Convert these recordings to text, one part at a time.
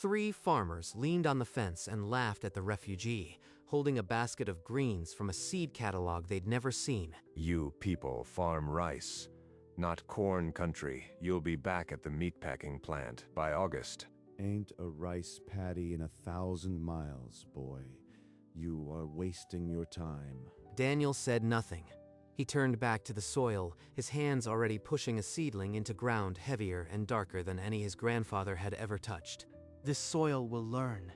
Three farmers leaned on the fence and laughed at the refugee, holding a basket of greens from a seed catalog they'd never seen. You people farm rice, not corn country. You'll be back at the meatpacking plant by August. Ain't a rice paddy in 1,000 miles, boy. You are wasting your time. Daniel said nothing. He turned back to the soil, his hands already pushing a seedling into ground heavier and darker than any his grandfather had ever touched. This soil will learn.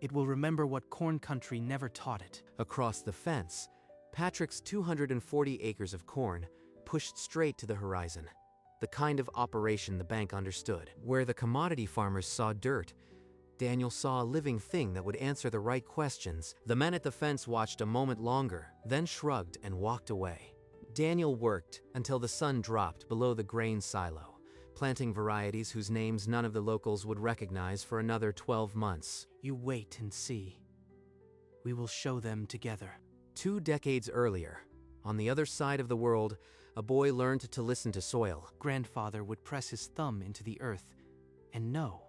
It will remember what corn country never taught it. Across the fence, Patrick's 240 acres of corn pushed straight to the horizon. The kind of operation the bank understood. Where the commodity farmers saw dirt, Daniel saw a living thing that would answer the right questions. The men at the fence watched a moment longer, then shrugged and walked away. Daniel worked until the sun dropped below the grain silo, planting varieties whose names none of the locals would recognize for another 12 months. You wait and see. We will show them together. 2 decades earlier, on the other side of the world, a boy learned to listen to soil. Grandfather would press his thumb into the earth and know.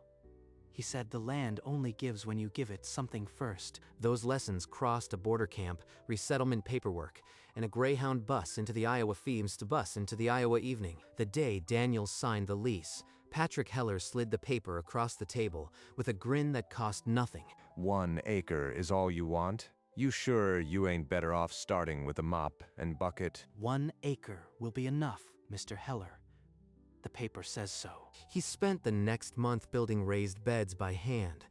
He said the land only gives when you give it something first. Those lessons crossed a border camp, resettlement paperwork, and a Greyhound bus into the Iowa Fields to bus into the Iowa evening. The day Daniel signed the lease, Patrick Heller slid the paper across the table with a grin that cost nothing. 1 acre is all you want? You sure you ain't better off starting with a mop and bucket? 1 acre will be enough, Mr. Heller. The paper says so. He spent the next month building raised beds by hand,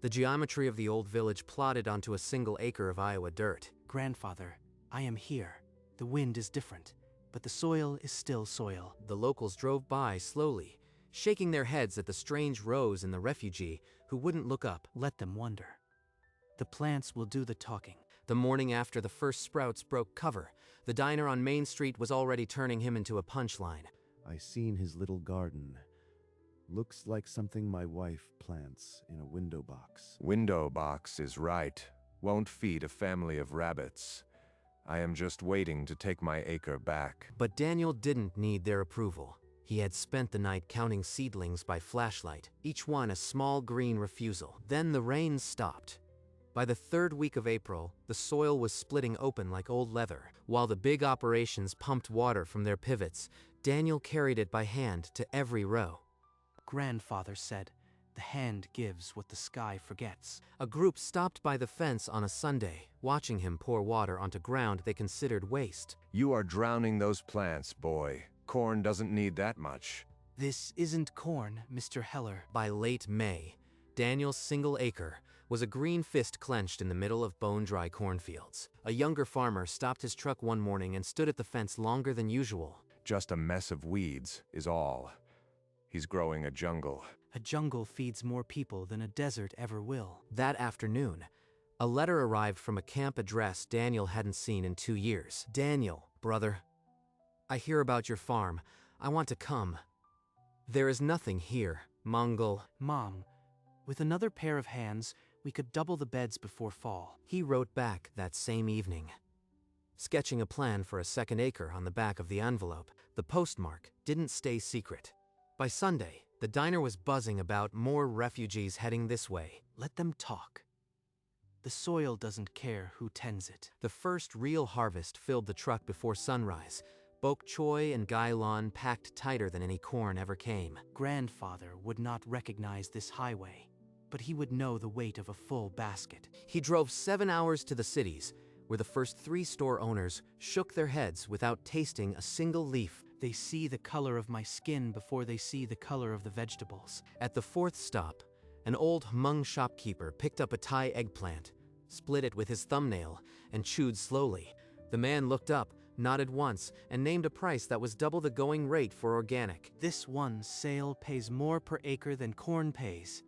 the geometry of the old village plotted onto a single acre of Iowa dirt. Grandfather, I am here. The wind is different, but the soil is still soil. The locals drove by slowly, shaking their heads at the strange rows in the refugee who wouldn't look up. Let them wonder. The plants will do the talking. The morning after the first sprouts broke cover, the diner on Main Street was already turning him into a punchline. I seen his little garden. Looks like something my wife plants in a window box. Window box is right. Won't feed a family of rabbits. I am just waiting to take my acre back. But Daniel didn't need their approval. He had spent the night counting seedlings by flashlight, each one a small green refusal. Then the rain stopped. By the 3rd week of April, the soil was splitting open like old leather. While the big operations pumped water from their pivots, Daniel carried it by hand to every row. Grandfather said, the hand gives what the sky forgets. A group stopped by the fence on a Sunday, watching him pour water onto ground they considered waste. You are drowning those plants, boy. Corn doesn't need that much. This isn't corn, Mr. Heller. By late May, Daniel's single acre was a green fist clenched in the middle of bone-dry cornfields. A younger farmer stopped his truck one morning and stood at the fence longer than usual. Just a mess of weeds is all. He's growing a jungle. A jungle feeds more people than a desert ever will. That afternoon, a letter arrived from a camp address Daniel hadn't seen in 2 years. Daniel, brother, I hear about your farm. I want to come. There is nothing here, Mongol. Mom, with another pair of hands, we could double the beds before fall. He wrote back that same evening, sketching a plan for a 2nd acre on the back of the envelope. The postmark didn't stay secret. By Sunday, the diner was buzzing about more refugees heading this way. Let them talk. The soil doesn't care who tends it. The first real harvest filled the truck before sunrise. Bok choy and gailon packed tighter than any corn ever came. Grandfather would not recognize this highway, but he would know the weight of a full basket. He drove 7 hours to the cities, where the first 3 store owners shook their heads without tasting a single leaf. They see the color of my skin before they see the color of the vegetables. At the 4th stop, an old Hmong shopkeeper picked up a Thai eggplant, split it with his thumbnail, and chewed slowly. The man looked up, nodded once, and named a price that was double the going rate for organic. This one sale pays more per acre than corn pays.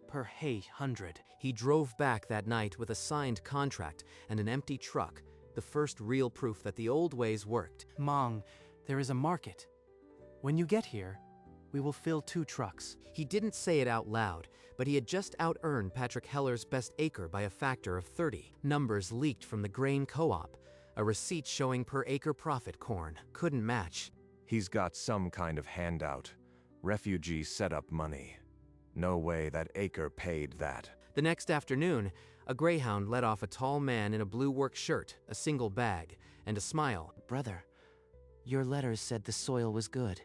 Per hay 100. He drove back that night with a signed contract and an empty truck, the first real proof that the old ways worked. Mong, there is a market. When you get here, we will fill 2 trucks. He didn't say it out loud, but he had just out-earned Patrick Heller's best acre by a factor of 30. Numbers leaked from the grain co-op. A receipt showing per acre profit corn couldn't match. He's got some kind of handout. Refugee setup money. No way that acre paid that. The next afternoon, a greyhound led off a tall man in a blue work shirt, a single bag, and a smile. Brother, your letters said the soil was good.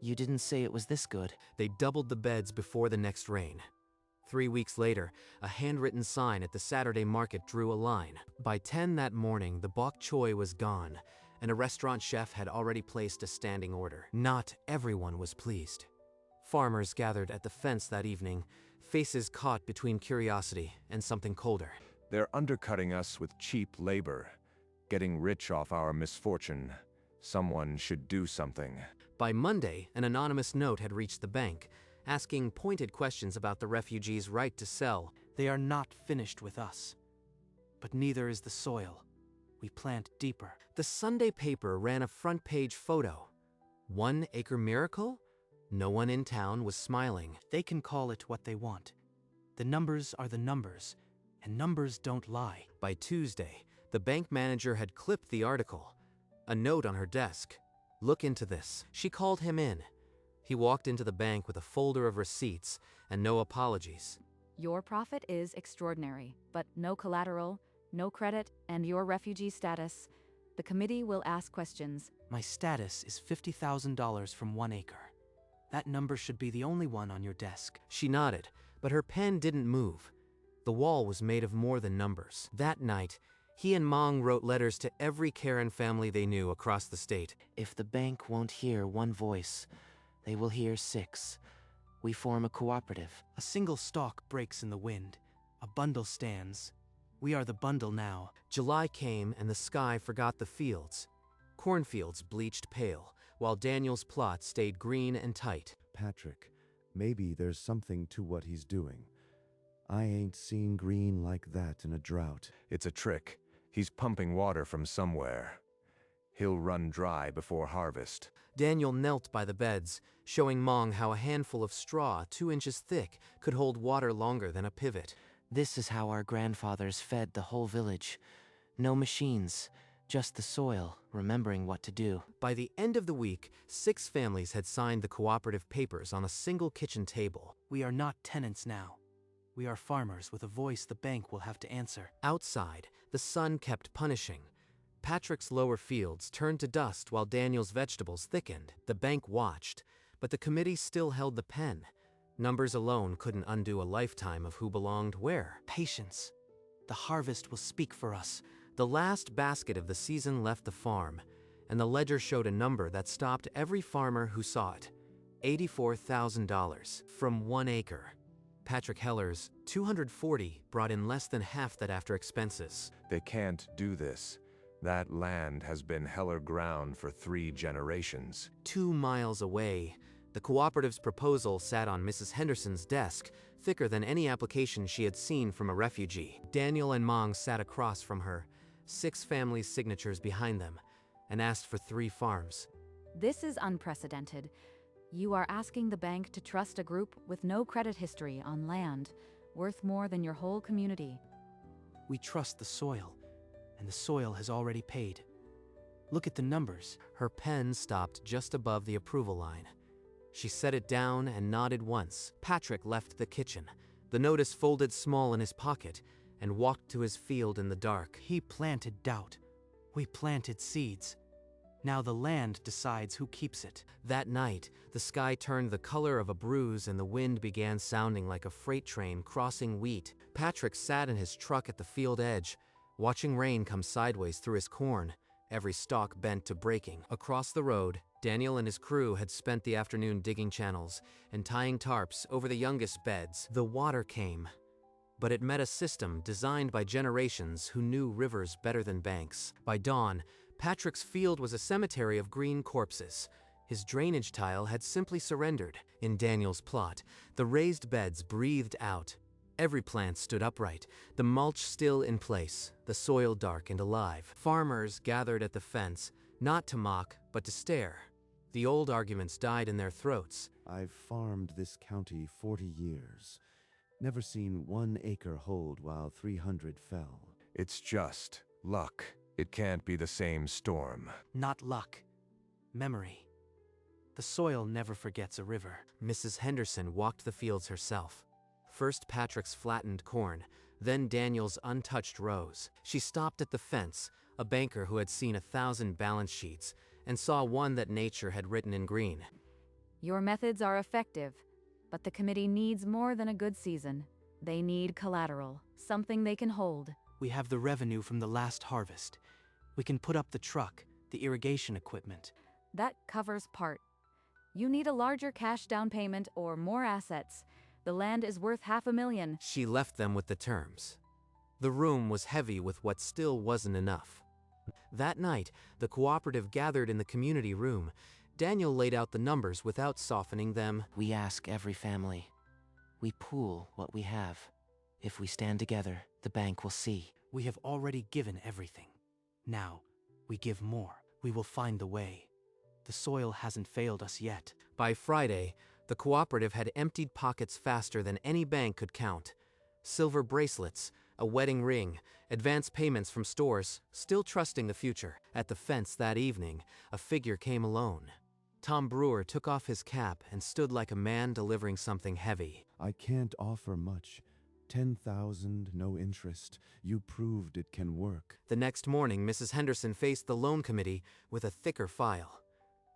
You didn't say it was this good. They doubled the beds before the next rain. 3 weeks later, a handwritten sign at the Saturday market drew a line. By 10 that morning, the bok choy was gone, and a restaurant chef had already placed a standing order. Not everyone was pleased. Farmers gathered at the fence that evening, faces caught between curiosity and something colder. They're undercutting us with cheap labor, getting rich off our misfortune. Someone should do something. By Monday, an anonymous note had reached the bank, asking pointed questions about the refugees' right to sell. They are not finished with us. But neither is the soil. We plant deeper. The Sunday paper ran a front-page photo. 1 acre miracle? No one in town was smiling. They can call it what they want. The numbers are the numbers, and numbers don't lie. By Tuesday, the bank manager had clipped the article. A note on her desk. Look into this. She called him in. He walked into the bank with a folder of receipts and no apologies. Your profit is extraordinary, but no collateral, no credit, and your refugee status. The committee will ask questions. My status is $50,000 from 1 acre. That number should be the only one on your desk. She nodded, but her pen didn't move. The wall was made of more than numbers. That night, he and Mong wrote letters to every Karen family they knew across the state. If the bank won't hear one voice, they will hear 6. We form a cooperative. A single stalk breaks in the wind. A bundle stands. We are the bundle now. July came and the sky forgot the fields. Cornfields bleached pale, while Daniel's plot stayed green and tight. Patrick, maybe there's something to what he's doing. I ain't seen green like that in a drought. It's a trick. He's pumping water from somewhere. He'll run dry before harvest. Daniel knelt by the beds, showing Mong how a handful of straw 2 inches thick could hold water longer than a pivot. This is how our grandfathers fed the whole village. No machines, just the soil, remembering what to do. By the end of the week, 6 families had signed the cooperative papers on a single kitchen table. We are not tenants now. We are farmers with a voice the bank will have to answer. Outside, the sun kept punishing. Patrick's lower fields turned to dust while Daniel's vegetables thickened. The bank watched, but the committee still held the pen. Numbers alone couldn't undo a lifetime of who belonged where. Patience. The harvest will speak for us. The last basket of the season left the farm, and the ledger showed a number that stopped every farmer who saw it. $84,000 from 1 acre. Patrick Heller's 240 brought in less than half that after expenses. They can't do this. That land has been Heller ground for 3 generations. 2 miles away, the cooperative's proposal sat on Mrs. Henderson's desk, thicker than any application she had seen from a refugee. Daniel and Mong sat across from her, 6 families' signatures behind them, and asked for 3 farms. This is unprecedented. You are asking the bank to trust a group with no credit history on land, worth more than your whole community. We trust the soil, and the soil has already paid. Look at the numbers. Her pen stopped just above the approval line. She set it down and nodded once. Patrick left the kitchen, the notice folded small in his pocket, and walked to his field in the dark. He planted doubt. We planted seeds. Now the land decides who keeps it. That night, the sky turned the color of a bruise and the wind began sounding like a freight train crossing wheat. Patrick sat in his truck at the field edge, watching rain come sideways through his corn, every stalk bent to breaking. Across the road, Daniel and his crew had spent the afternoon digging channels and tying tarps over the youngest beds. The water came, but it met a system designed by generations who knew rivers better than banks. By dawn, Patrick's field was a cemetery of green corpses. His drainage tile had simply surrendered. In Daniel's plot, the raised beds breathed out. Every plant stood upright, the mulch still in place, the soil dark and alive. Farmers gathered at the fence, not to mock, but to stare. The old arguments died in their throats. I've farmed this county 40 years. Never seen 1 acre hold while 300 fell. It's just luck. It can't be the same storm. Not luck. Memory. The soil never forgets a river. Mrs. Henderson walked the fields herself. First Patrick's flattened corn, then Daniel's untouched rows. She stopped at the fence, a banker who had seen 1,000 balance sheets, and saw one that nature had written in green. Your methods are effective, but the committee needs more than a good season. They need collateral, something they can hold. We have the revenue from the last harvest. We can put up the truck, the irrigation equipment. That covers part. You need a larger cash down payment or more assets. The land is worth $500,000. She left them with the terms. The room was heavy with what still wasn't enough. That night, the cooperative gathered in the community room. Daniel laid out the numbers without softening them. We ask every family. We pool what we have. If we stand together, the bank will see. We have already given everything. Now, we give more. We will find the way. The soil hasn't failed us yet. By Friday, the cooperative had emptied pockets faster than any bank could count. Silver bracelets, a wedding ring, advance payments from stores, still trusting the future. At the fence that evening, a figure came alone. Tom Brewer took off his cap and stood like a man delivering something heavy. I can't offer much. 10,000, no interest. You proved it can work. The next morning, Mrs. Henderson faced the loan committee with a thicker file.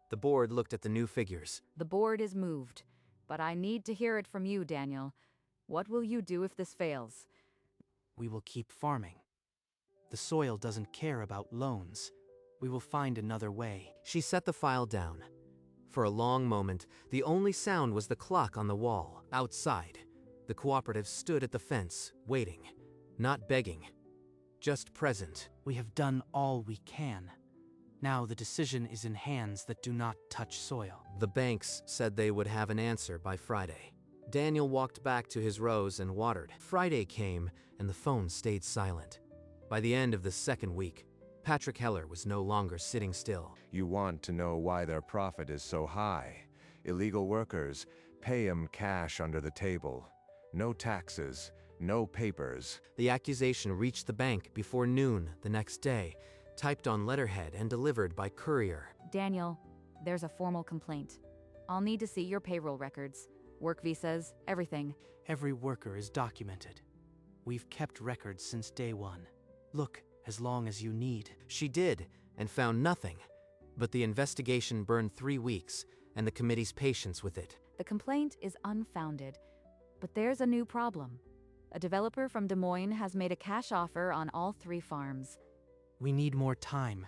The board looked at the new figures. The board is moved, but I need to hear it from you, Daniel. What will you do if this fails? We will keep farming. The soil doesn't care about loans. We will find another way. She set the file down. For a long moment, the only sound was the clock on the wall. Outside, the cooperative stood at the fence, waiting, not begging, just present. We have done all we can. Now the decision is in hands that do not touch soil. The banks said they would have an answer by Friday. Daniel walked back to his rows and watered. Friday came, and the phone stayed silent. By the end of the second week, Patrick Heller was no longer sitting still. You want to know why their profit is so high. Illegal workers, pay 'em cash under the table. No taxes, no papers. The accusation reached the bank before noon the next day, typed on letterhead and delivered by courier. Daniel, there's a formal complaint. I'll need to see your payroll records, work visas, everything. Every worker is documented. We've kept records since day one. Look, as long as you need. She did, and found nothing. But the investigation burned 3 weeks, and the committee's patience with it. The complaint is unfounded, but there's a new problem. A developer from Des Moines has made a cash offer on all 3 farms. We need more time.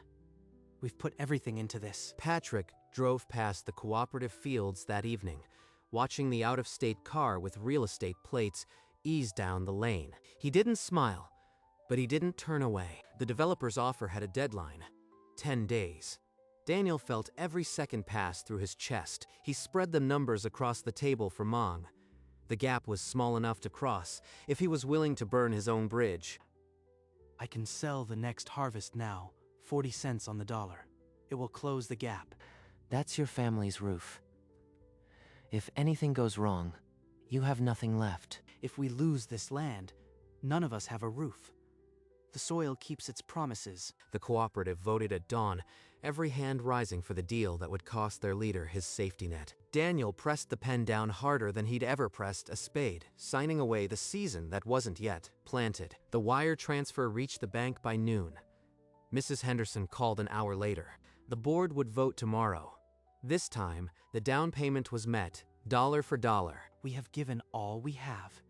We've put everything into this. Patrick drove past the cooperative fields that evening, watching the out-of-state car with real estate plates ease down the lane. He didn't smile, but he didn't turn away. The developer's offer had a deadline, 10 days. Daniel felt every second pass through his chest. He spread the numbers across the table for Mong. The gap was small enough to cross if he was willing to burn his own bridge. I can sell the next harvest now, 40 cents on the dollar. It will close the gap. That's your family's roof. If anything goes wrong, you have nothing left. If we lose this land, none of us have a roof. The soil keeps its promises. The cooperative voted at dawn, every hand rising for the deal that would cost their leader his safety net. Daniel pressed the pen down harder than he'd ever pressed a spade, signing away the season that wasn't yet planted. The wire transfer reached the bank by noon. Mrs. Henderson called an hour later. The board would vote tomorrow. This time, the down payment was met, dollar for dollar. We have given all we have.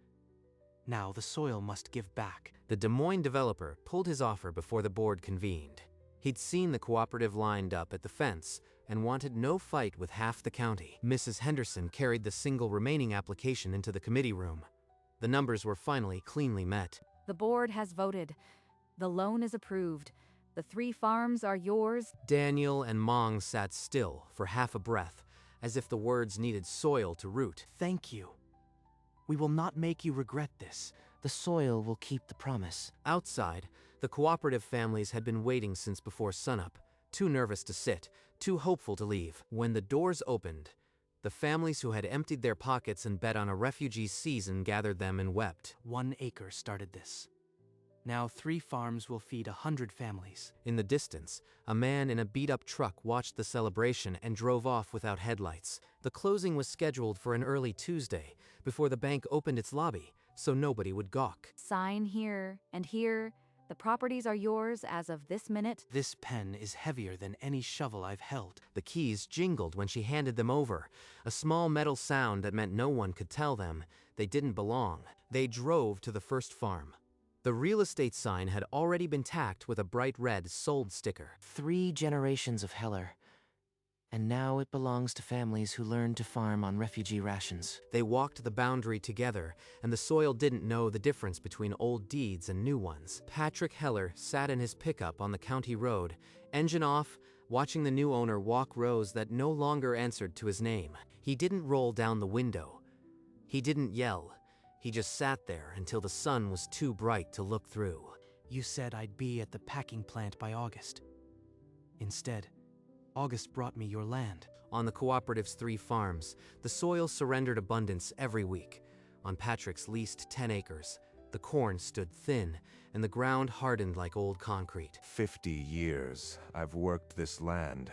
Now the soil must give back. The Des Moines developer pulled his offer before the board convened. He'd seen the cooperative lined up at the fence and wanted no fight with half the county. Mrs. Henderson carried the single remaining application into the committee room. The numbers were finally cleanly met. The board has voted. The loan is approved. The 3 farms are yours. Daniel and Mong sat still for half a breath, as if the words needed soil to root. Thank you. We will not make you regret this. The soil will keep the promise. Outside, the cooperative families had been waiting since before sunup, too nervous to sit, too hopeful to leave. When the doors opened, the families who had emptied their pockets and bet on a refugee season gathered them and wept. 1 acre started this. Now 3 farms will feed 100 families. In the distance, a man in a beat-up truck watched the celebration and drove off without headlights. The closing was scheduled for an early Tuesday, before the bank opened its lobby, so nobody would gawk. Sign here and here. The properties are yours as of this minute. This pen is heavier than any shovel I've held. The keys jingled when she handed them over, a small metal sound that meant no one could tell them they didn't belong. They drove to the first farm. The real estate sign had already been tacked with a bright red "Sold" sticker. 3 generations of Heller. And now it belongs to families who learned to farm on refugee rations. They walked the boundary together, and the soil didn't know the difference between old deeds and new ones. Patrick Heller sat in his pickup on the county road, engine off, watching the new owner walk rows that no longer answered to his name. He didn't roll down the window. He didn't yell. He just sat there until the sun was too bright to look through. You said I'd be at the packing plant by August. Instead, August brought me your land. On the cooperative's 3 farms, the soil surrendered abundance every week. On Patrick's leased 10 acres, the corn stood thin, and the ground hardened like old concrete. 50 years I've worked this land,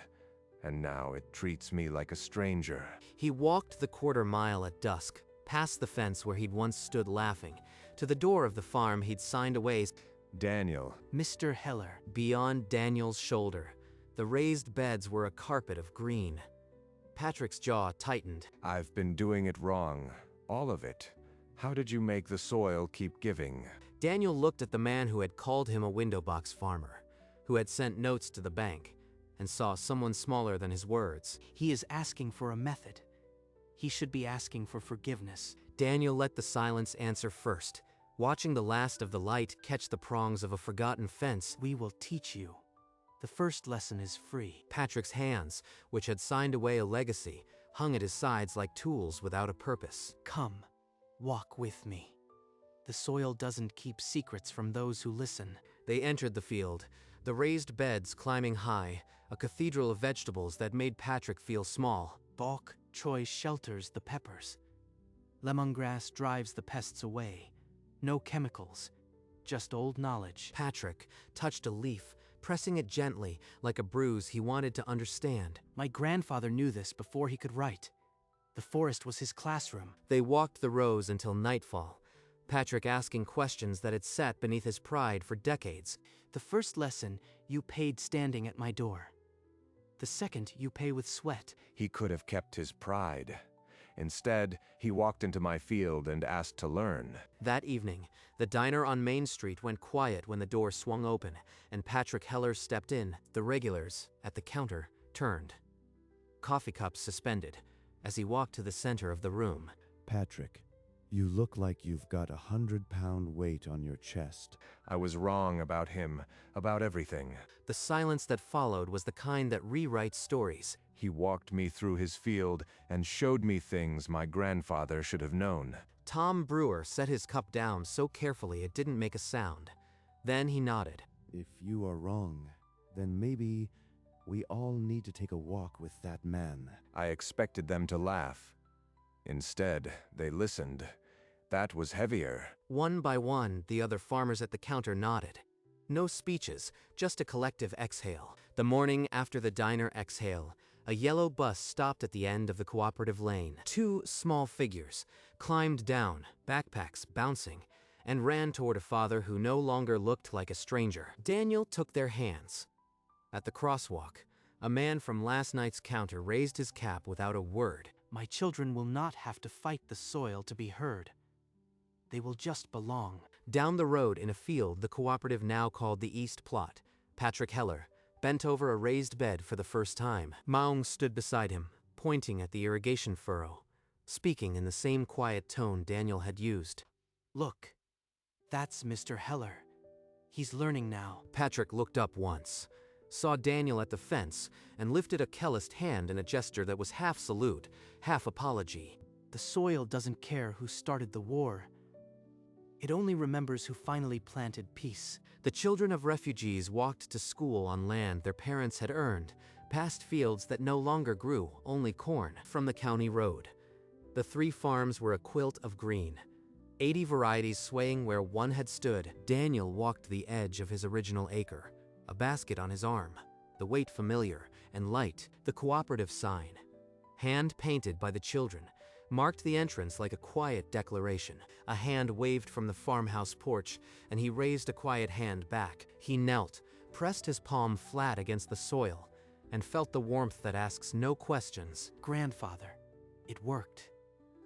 and now it treats me like a stranger. He walked the quarter-mile at dusk, past the fence where he'd once stood laughing, to the door of the farm he'd signed away. Daniel. Mr. Heller. Beyond Daniel's shoulder, the raised beds were a carpet of green. Patrick's jaw tightened. I've been doing it wrong. All of it. How did you make the soil keep giving? Daniel looked at the man who had called him a window box farmer, who had sent notes to the bank, and saw someone smaller than his words. He is asking for a method. He should be asking for forgiveness. Daniel let the silence answer first, watching the last of the light catch the prongs of a forgotten fence. We will teach you. The first lesson is free. Patrick's hands, which had signed away a legacy, hung at his sides like tools without a purpose. Come, walk with me. The soil doesn't keep secrets from those who listen. They entered the field, the raised beds climbing high, a cathedral of vegetables that made Patrick feel small. Bok choy shelters the peppers. Lemongrass drives the pests away. No chemicals, just old knowledge. Patrick touched a leaf, pressing it gently, like a bruise he wanted to understand. My grandfather knew this before he could write. The forest was his classroom. They walked the rows until nightfall, Patrick asking questions that had sat beneath his pride for decades. The first lesson you paid standing at my door. The second you pay with sweat. He could have kept his pride. Instead, he walked into my field and asked to learn. That evening, the diner on Main Street went quiet when the door swung open, and Patrick Heller stepped in. The regulars, at the counter, turned. Coffee cups suspended, as he walked to the center of the room. Patrick, you look like you've got 100-pound weight on your chest. I was wrong about him, about everything. The silence that followed was the kind that rewrites stories. He walked me through his field and showed me things my grandfather should have known. Tom Brewer set his cup down so carefully it didn't make a sound. Then he nodded. If you are wrong, then maybe we all need to take a walk with that man. I expected them to laugh. Instead, they listened. That was heavier. One by one, the other farmers at the counter nodded. No speeches, just a collective exhale. The morning after the diner exhale, a yellow bus stopped at the end of the cooperative lane. 2 small figures climbed down, backpacks bouncing, and ran toward a father who no longer looked like a stranger. Daniel took their hands. At the crosswalk, a man from last night's counter raised his cap without a word. My children will not have to fight the soil to be heard. They will just belong. Down the road in a field the cooperative now called the East Plot, Patrick Heller bent over a raised bed for the first time. Maung stood beside him, pointing at the irrigation furrow, speaking in the same quiet tone Daniel had used. Look, that's Mr. Heller. He's learning now. Patrick looked up once, saw Daniel at the fence, and lifted a calloused hand in a gesture that was half salute, half apology. The soil doesn't care who started the war. It only remembers who finally planted peace. The children of refugees walked to school on land their parents had earned, past fields that no longer grew, only corn, from the county road. The 3 farms were a quilt of green. 80 varieties swaying where one had stood. Daniel walked the edge of his original acre, a basket on his arm, the weight familiar and light. The cooperative sign, hand-painted by the children, marked the entrance like a quiet declaration. A hand waved from the farmhouse porch, and he raised a quiet hand back. He knelt, pressed his palm flat against the soil, and felt the warmth that asks no questions. Grandfather, it worked.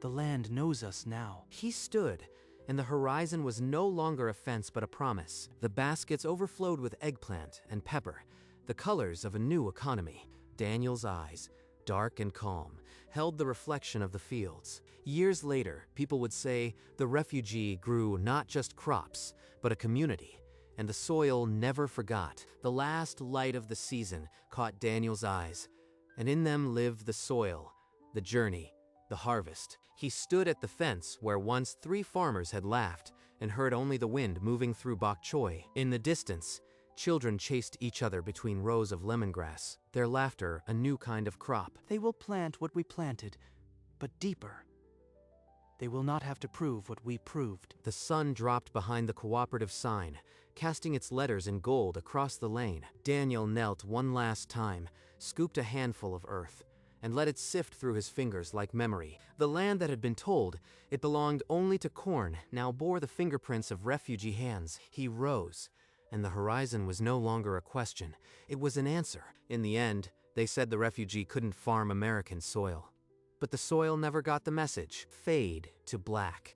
The land knows us now. He stood, and the horizon was no longer a fence but a promise. The baskets overflowed with eggplant and pepper, the colors of a new economy. Daniel's eyes, dark and calm, held the reflection of the fields. Years later, people would say the Refugee grew not just crops, but a community, and the soil never forgot. The last light of the season caught Daniel's eyes, and in them lived the soil, the journey, the harvest. He stood at the fence where once 3 farmers had laughed and heard only the wind moving through bok choy. In the distance, children chased each other between rows of lemongrass, their laughter a new kind of crop. They will plant what we planted, but deeper. They will not have to prove what we proved. The sun dropped behind the cooperative sign, casting its letters in gold across the lane. Daniel knelt one last time, scooped a handful of earth, and let it sift through his fingers like memory. The land that had been told it belonged only to corn now bore the fingerprints of refugee hands. He rose, and the horizon was no longer a question. It was an answer. In the end, they said the refugee couldn't farm American soil. But the soil never got the message. Fade to black.